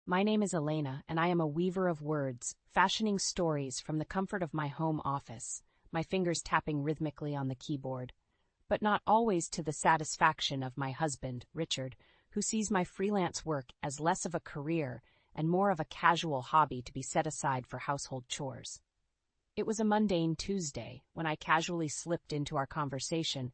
My name is Elena, and I am a weaver of words, fashioning stories from the comfort of my home office, my fingers tapping rhythmically on the keyboard. But not always to the satisfaction of my husband, Richard, who sees my freelance work as less of a career and more of a casual hobby to be set aside for household chores. It was a mundane Tuesday when I casually slipped into our conversation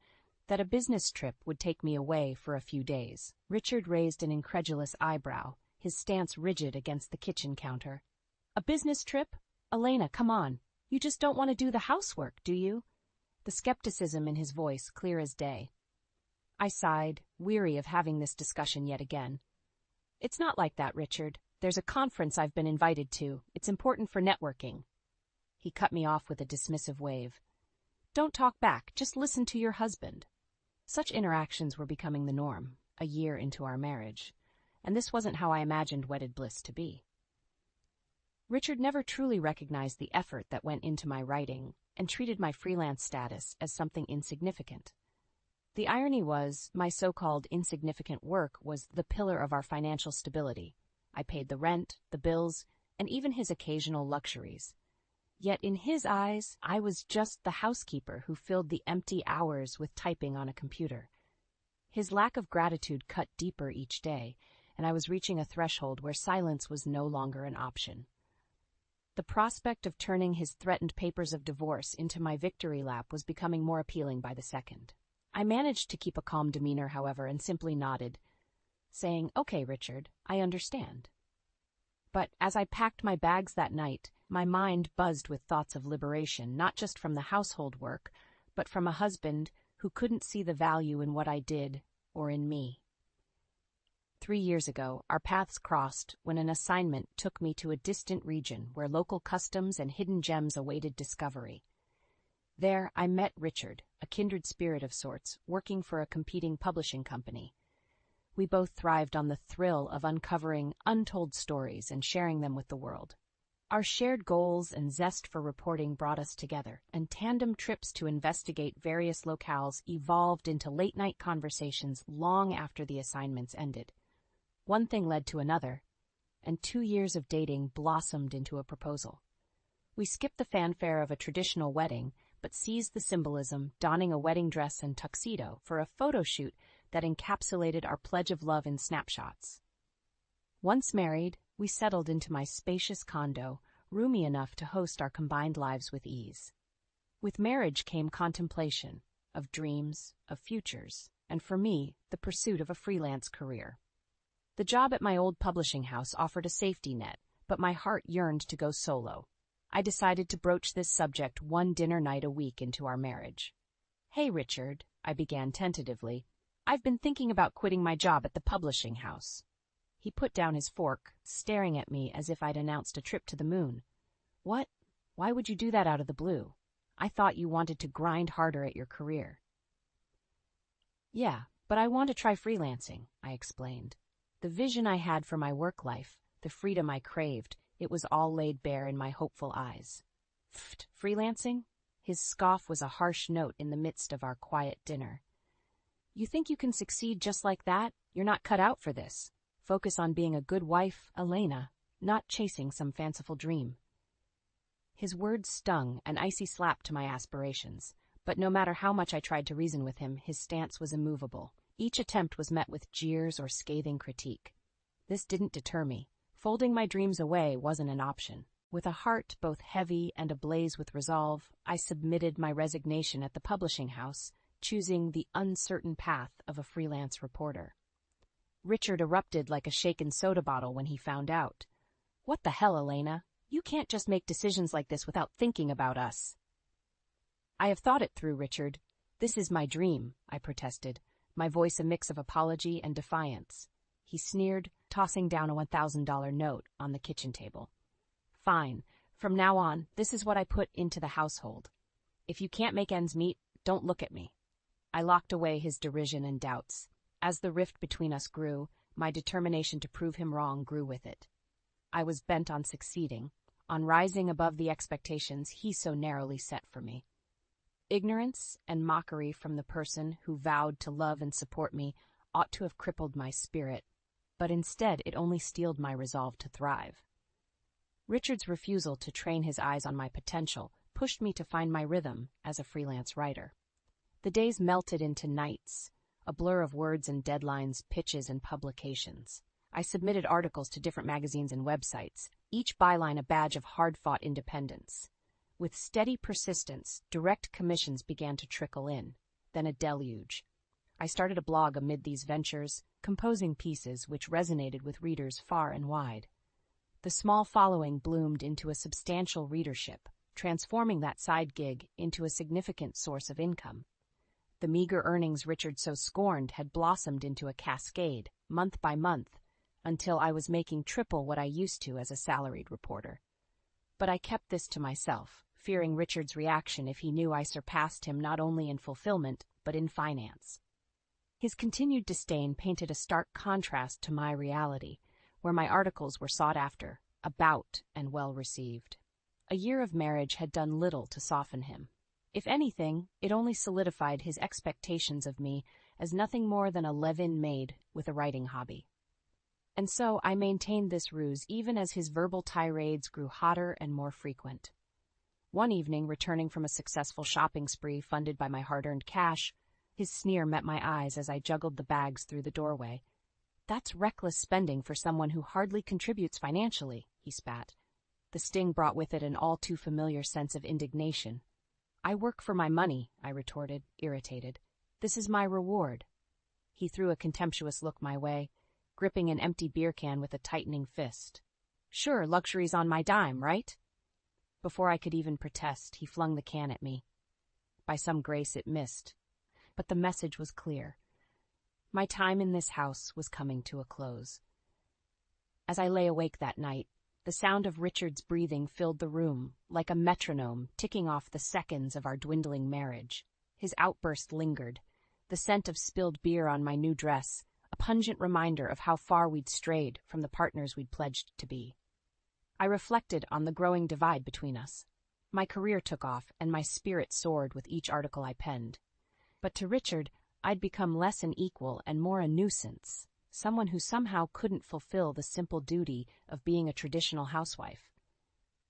that a business trip would take me away for a few days. Richard raised an incredulous eyebrow, his stance rigid against the kitchen counter. A business trip? Elena, come on. You just don't want to do the housework, do you? The skepticism in his voice clear as day. I sighed, weary of having this discussion yet again. It's not like that, Richard. There's a conference I've been invited to. It's important for networking. He cut me off with a dismissive wave. Don't talk back, just listen to your husband. Such interactions were becoming the norm, a year into our marriage, and this wasn't how I imagined wedded bliss to be. Richard never truly recognized the effort that went into my writing and treated my freelance status as something insignificant. The irony was, my so-called insignificant work was the pillar of our financial stability. I paid the rent, the bills, and even his occasional luxuries. Yet in his eyes, I was just the housekeeper who filled the empty hours with typing on a computer. His lack of gratitude cut deeper each day, and I was reaching a threshold where silence was no longer an option. The prospect of turning his threatened papers of divorce into my victory lap was becoming more appealing by the second. I managed to keep a calm demeanor, however, and simply nodded, saying, "Okay, Richard, I understand." But as I packed my bags that night, my mind buzzed with thoughts of liberation, not just from the household work, but from a husband who couldn't see the value in what I did or in me. 3 years ago, our paths crossed when an assignment took me to a distant region where local customs and hidden gems awaited discovery. There, I met Richard, a kindred spirit of sorts, working for a competing publishing company. We both thrived on the thrill of uncovering untold stories and sharing them with the world. Our shared goals and zest for reporting brought us together, and tandem trips to investigate various locales evolved into late-night conversations long after the assignments ended. One thing led to another, and 2 years of dating blossomed into a proposal. We skipped the fanfare of a traditional wedding, but seized the symbolism, donning a wedding dress and tuxedo for a photo shoot that encapsulated our pledge of love in snapshots. Once married, we settled into my spacious condo, roomy enough to host our combined lives with ease. With marriage came contemplation of dreams, of futures, and for me, the pursuit of a freelance career. The job at my old publishing house offered a safety net, but my heart yearned to go solo. I decided to broach this subject one dinner night a week into our marriage. "Hey, Richard," I began tentatively, "I've been thinking about quitting my job at the publishing house." He put down his fork, staring at me as if I'd announced a trip to the moon. "What? Why would you do that out of the blue? I thought you wanted to grind harder at your career." "Yeah, but I want to try freelancing," I explained. The vision I had for my work life, the freedom I craved, it was all laid bare in my hopeful eyes. "Pfft, freelancing?" His scoff was a harsh note in the midst of our quiet dinner. "You think you can succeed just like that? You're not cut out for this. Focus on being a good wife, Elena, not chasing some fanciful dream." His words stung, an icy slap to my aspirations, but no matter how much I tried to reason with him, his stance was immovable. Each attempt was met with jeers or scathing critique. This didn't deter me. Folding my dreams away wasn't an option. With a heart both heavy and ablaze with resolve, I submitted my resignation at the publishing house, choosing the uncertain path of a freelance reporter. Richard erupted like a shaken soda bottle when he found out. "What the hell, Elena? You can't just make decisions like this without thinking about us." "I have thought it through, Richard. This is my dream," I protested, my voice a mix of apology and defiance. He sneered, tossing down a $1,000 note on the kitchen table. "Fine. From now on, this is what I put into the household. If you can't make ends meet, don't look at me." I locked away his derision and doubts. As the rift between us grew, my determination to prove him wrong grew with it. I was bent on succeeding, on rising above the expectations he so narrowly set for me. Ignorance and mockery from the person who vowed to love and support me ought to have crippled my spirit, but instead it only steeled my resolve to thrive. Richard's refusal to train his eyes on my potential pushed me to find my rhythm as a freelance writer. The days melted into nights, a blur of words and deadlines, pitches and publications. I submitted articles to different magazines and websites, each byline a badge of hard-fought independence. With steady persistence, direct commissions began to trickle in, then a deluge. I started a blog amid these ventures, composing pieces which resonated with readers far and wide. The small following bloomed into a substantial readership, transforming that side gig into a significant source of income. The meager earnings Richard so scorned had blossomed into a cascade, month by month, until I was making triple what I used to as a salaried reporter. But I kept this to myself, fearing Richard's reaction if he knew I surpassed him not only in fulfillment, but in finance. His continued disdain painted a stark contrast to my reality, where my articles were sought after, about, and well received. A year of marriage had done little to soften him. If anything, it only solidified his expectations of me as nothing more than a live-in maid with a writing hobby. And so I maintained this ruse even as his verbal tirades grew hotter and more frequent. One evening, returning from a successful shopping spree funded by my hard-earned cash, his sneer met my eyes as I juggled the bags through the doorway. "That's reckless spending for someone who hardly contributes financially," he spat. The sting brought with it an all-too-familiar sense of indignation. "I work for my money," I retorted, irritated. "This is my reward." He threw a contemptuous look my way, gripping an empty beer can with a tightening fist. "Sure, luxury's on my dime, right?" Before I could even protest, he flung the can at me. By some grace it missed, but the message was clear. My time in this house was coming to a close. As I lay awake that night, the sound of Richard's breathing filled the room, like a metronome ticking off the seconds of our dwindling marriage. His outburst lingered, the scent of spilled beer on my new dress, a pungent reminder of how far we'd strayed from the partners we'd pledged to be. I reflected on the growing divide between us. My career took off, and my spirit soared with each article I penned. But to Richard, I'd become less an equal and more a nuisance, someone who somehow couldn't fulfill the simple duty of being a traditional housewife.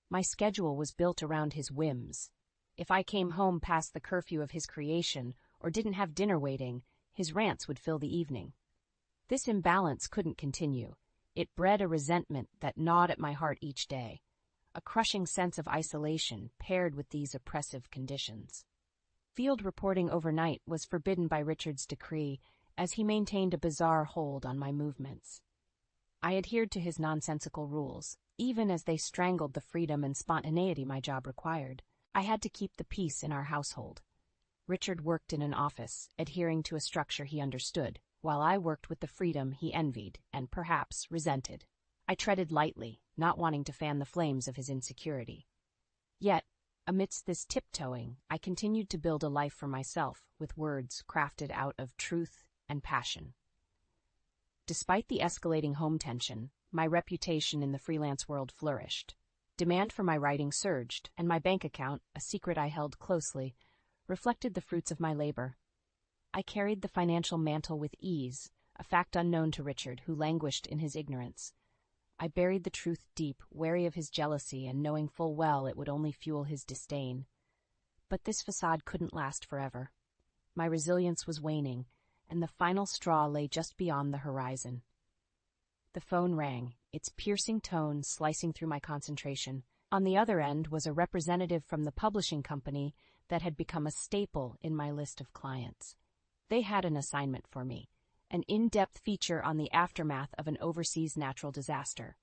My schedule was built around his whims. If I came home past the curfew of his creation or didn't have dinner waiting, his rants would fill the evening. This imbalance couldn't continue. It bred a resentment that gnawed at my heart each day, a crushing sense of isolation paired with these oppressive conditions. Field reporting overnight was forbidden by Richard's decree, as he maintained a bizarre hold on my movements. I adhered to his nonsensical rules, even as they strangled the freedom and spontaneity my job required. I had to keep the peace in our household. Richard worked in an office, adhering to a structure he understood, while I worked with the freedom he envied and perhaps resented. I treaded lightly, not wanting to fan the flames of his insecurity. Yet, amidst this tiptoeing, I continued to build a life for myself with words crafted out of truth and passion. Despite the escalating home tension, my reputation in the freelance world flourished. Demand for my writing surged, and my bank account, a secret I held closely, reflected the fruits of my labor. I carried the financial mantle with ease, a fact unknown to Richard, who languished in his ignorance. I buried the truth deep, wary of his jealousy and knowing full well it would only fuel his disdain. But this facade couldn't last forever. My resilience was waning, and the final straw lay just beyond the horizon. The phone rang, its piercing tone slicing through my concentration. On the other end was a representative from the publishing company that had become a staple in my list of clients. They had an assignment for me, an in-depth feature on the aftermath of an overseas natural disaster.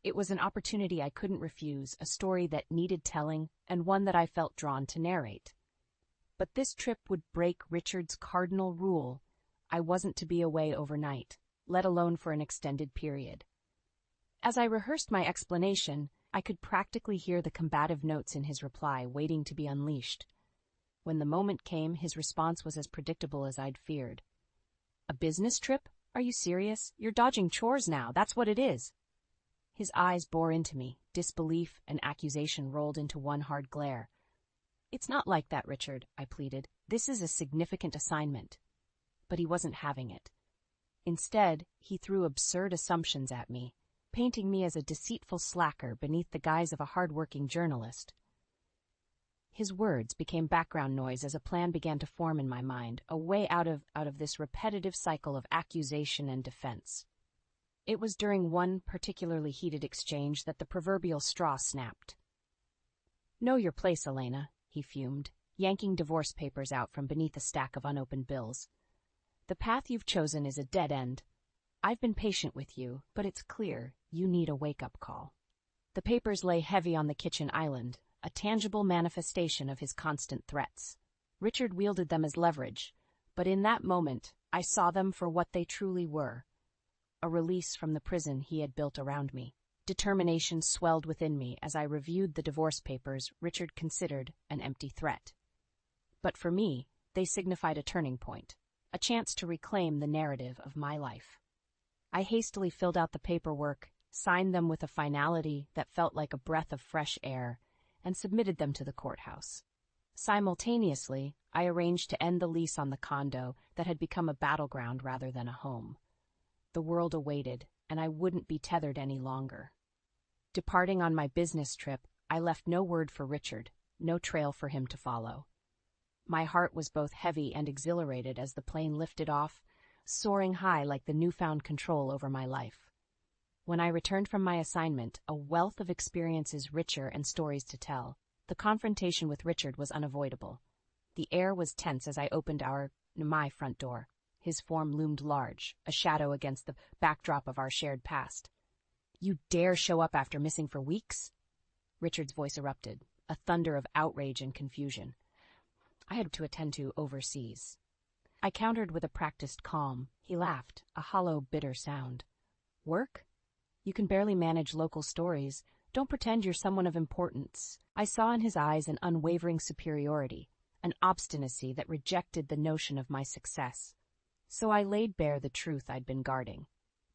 It was an opportunity I couldn't refuse, a story that needed telling, and one that I felt drawn to narrate. But this trip would break Richard's cardinal rule. I wasn't to be away overnight, let alone for an extended period. As I rehearsed my explanation, I could practically hear the combative notes in his reply waiting to be unleashed. When the moment came, his response was as predictable as I'd feared. "A business trip? Are you serious? You're dodging chores now, that's what it is." His eyes bore into me, disbelief and accusation rolled into one hard glare. "It's not like that, Richard," I pleaded. "This is a significant assignment." But he wasn't having it. Instead, he threw absurd assumptions at me, painting me as a deceitful slacker beneath the guise of a hard-working journalist. His words became background noise as a plan began to form in my mind, a way out of this repetitive cycle of accusation and defense. It was during one particularly heated exchange that the proverbial straw snapped. "Know your place, Elena," he fumed, yanking divorce papers out from beneath a stack of unopened bills. "The path you've chosen is a dead end. I've been patient with you, but it's clear you need a wake-up call." The papers lay heavy on the kitchen island, a tangible manifestation of his constant threats. Richard wielded them as leverage, but in that moment I saw them for what they truly were: a release from the prison he had built around me. Determination swelled within me as I reviewed the divorce papers Richard considered an empty threat. But for me, they signified a turning point, a chance to reclaim the narrative of my life. I hastily filled out the paperwork, signed them with a finality that felt like a breath of fresh air, and submitted them to the courthouse. Simultaneously, I arranged to end the lease on the condo that had become a battleground rather than a home. The world awaited, and I wouldn't be tethered any longer. Departing on my business trip, I left no word for Richard, no trail for him to follow. My heart was both heavy and exhilarated as the plane lifted off, soaring high like the newfound control over my life. When I returned from my assignment, a wealth of experiences richer and stories to tell, the confrontation with Richard was unavoidable. The air was tense as I opened my front door. His form loomed large, a shadow against the backdrop of our shared past. "You dare show up after missing for weeks?" Richard's voice erupted, a thunder of outrage and confusion. "I had to attend to overseas." I countered with a practiced calm. He laughed, a hollow, bitter sound. "Work? You can barely manage local stories. Don't pretend you're someone of importance." I saw in his eyes an unwavering superiority, an obstinacy that rejected the notion of my success. So I laid bare the truth I'd been guarding.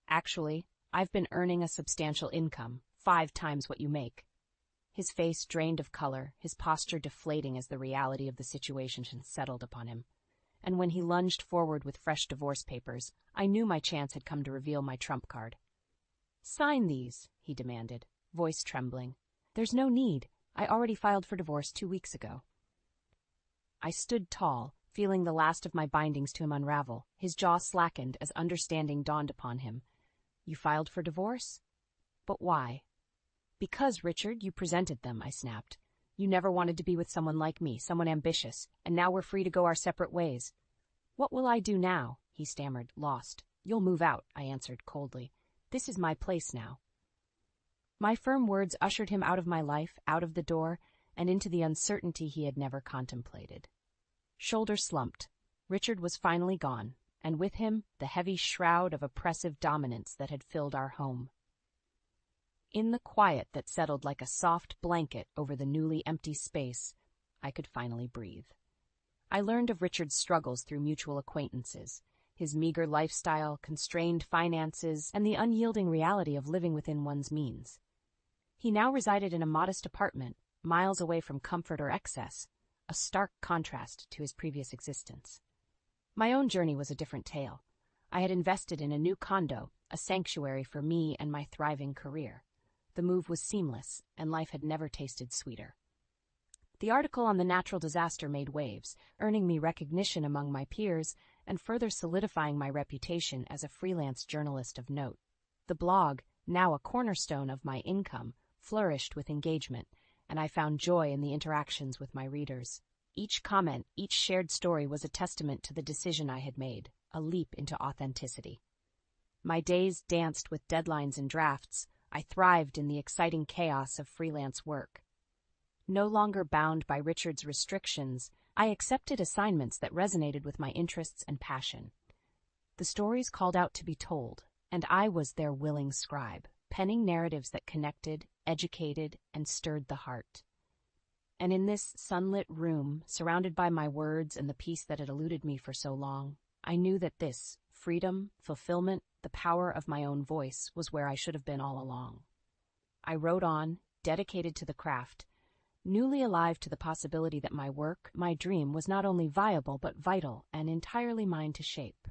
"Actually, I've been earning a substantial income, 5 times what you make." His face drained of color, his posture deflating as the reality of the situation settled upon him. And when he lunged forward with fresh divorce papers, I knew my chance had come to reveal my trump card. "Sign these," he demanded, voice trembling. "There's no need. I already filed for divorce 2 weeks ago." I stood tall, feeling the last of my bindings to him unravel. His jaw slackened as understanding dawned upon him. "You filed for divorce? But why?" "Because, Richard, you presented them," I snapped. "You never wanted to be with someone like me, someone ambitious, and now we're free to go our separate ways." "What will I do now?" he stammered, lost. "You'll move out," I answered coldly. "This is my place now." My firm words ushered him out of my life, out of the door, and into the uncertainty he had never contemplated. Shoulders slumped. Richard was finally gone, and with him the heavy shroud of oppressive dominance that had filled our home. In the quiet that settled like a soft blanket over the newly empty space, I could finally breathe. I learned of Richard's struggles through mutual acquaintances, his meager lifestyle, constrained finances, and the unyielding reality of living within one's means. He now resided in a modest apartment, miles away from comfort or excess, a stark contrast to his previous existence. My own journey was a different tale. I had invested in a new condo, a sanctuary for me and my thriving career. The move was seamless, and life had never tasted sweeter. The article on the natural disaster made waves, earning me recognition among my peers and further solidifying my reputation as a freelance journalist of note. The blog, now a cornerstone of my income, flourished with engagement, and I found joy in the interactions with my readers. Each comment, each shared story was a testament to the decision I had made, a leap into authenticity. My days danced with deadlines and drafts. I thrived in the exciting chaos of freelance work. No longer bound by Richard's restrictions, I accepted assignments that resonated with my interests and passion. The stories called out to be told, and I was their willing scribe, penning narratives that connected, educated, and stirred the heart. And in this sunlit room, surrounded by my words and the peace that had eluded me for so long, I knew that this, freedom, fulfillment, the power of my own voice, was where I should have been all along. I wrote on, dedicated to the craft, newly alive to the possibility that my work, my dream, was not only viable but vital and entirely mine to shape.